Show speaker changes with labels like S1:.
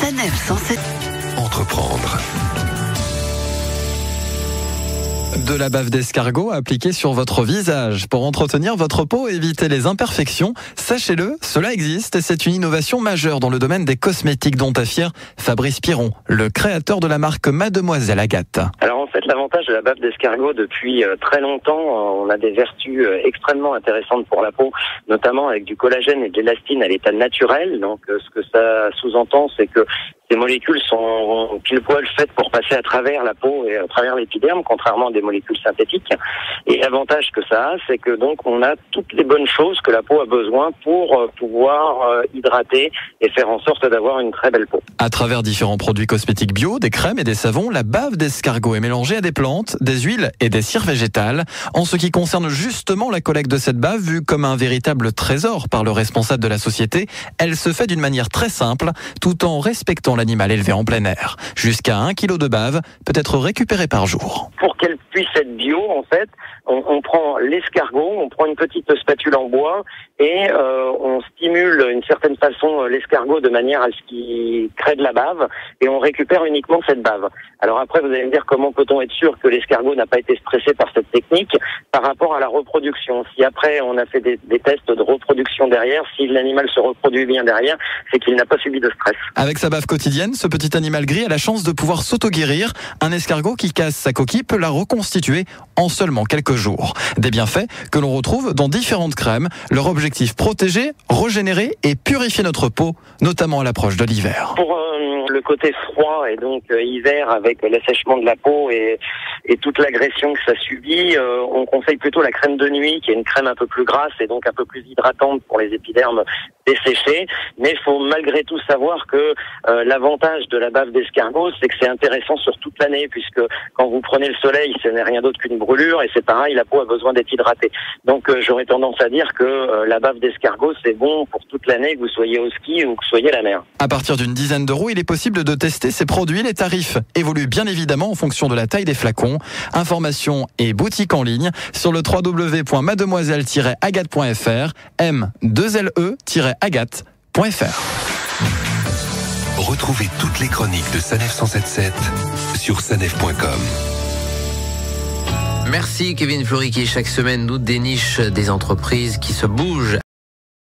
S1: Sanef 107.
S2: Entreprendre.
S3: De la bave d'escargot appliquée sur votre visage pour entretenir votre peau et éviter les imperfections. Sachez-le, cela existe et c'est une innovation majeure dans le domaine des cosmétiques dont est fier Fabrice Piron, le créateur de la marque Mademoiselle Agathe.
S4: Alors en fait, l'avantage de la bave d'escargot depuis très longtemps, on a des vertus extrêmement intéressantes pour la peau, notamment avec du collagène et de l'élastine à l'état naturel. Donc ce que ça sous-entend, c'est que ces molécules sont pile poil faites pour passer à travers la peau et à travers l'épiderme, contrairement à des molécules synthétiques. Et l'avantage que ça a, c'est que donc on a toutes les bonnes choses que la peau a besoin pour pouvoir hydrater et faire en sorte d'avoir une très belle peau.
S3: À travers différents produits cosmétiques bio, des crèmes et des savons, la bave d'escargot est mélangée à des plantes, des huiles et des cires végétales. En ce qui concerne justement la collecte de cette bave, vue comme un véritable trésor par le responsable de la société, elle se fait d'une manière très simple, tout en respectant l'animal élevé en plein air. Jusqu'à 1 kg de bave peut être récupéré par jour.
S4: Pour qu'elle puisse être bio, en fait, on prend l'escargot, on prend une petite spatule en bois et on stimule d'une certaine façon l'escargot de manière à ce qu'il crée de la bave et on récupère uniquement cette bave. Alors après, vous allez me dire comment peut-on être sûr que l'escargot n'a pas été stressé par cette technique par rapport à la reproduction. Si après on a fait des tests de reproduction derrière, si l'animal se reproduit bien derrière, c'est qu'il n'a pas subi de stress.
S3: Avec sa bave quotidienne, ce petit animal gris a la chance de pouvoir s'auto-guérir. Un escargot qui casse sa coquille peut la reconstituer en seulement quelques jours. Des bienfaits que l'on retrouve dans différentes crèmes. Leur objectif, protéger, régénérer et purifier notre peau, notamment à l'approche de l'hiver.
S4: Pour le côté froid et donc hiver avec l'assèchement de la peau et toute l'agression que ça subit, on conseille plutôt la crème de nuit qui est une crème un peu plus grasse et donc un peu plus hydratante pour les épidermes desséchés. Mais il faut malgré tout savoir que l'avantage de la bave d'escargot, c'est que c'est intéressant sur toute l'année puisque quand vous prenez le soleil, ce n'est rien d'autre qu'une brûlure et c'est pareil, la peau a besoin d'être hydratée. Donc j'aurais tendance à dire que la bave d'escargot, c'est bon pour toute l'année, que vous soyez au ski ou que vous soyez à la mer.
S3: À partir d'une dizaine d'euros, il est possible de tester ces produits. Les tarifs évoluent bien évidemment en fonction de la taille des flacons. Informations et boutiques en ligne sur le www.mademoiselle-agathe.fr, m2le-agathe.fr.
S2: Retrouvez toutes les chroniques de Sanef 177 sur sanef.com.
S5: Merci Kevin Fleury qui chaque semaine nous déniche des entreprises qui se bougent.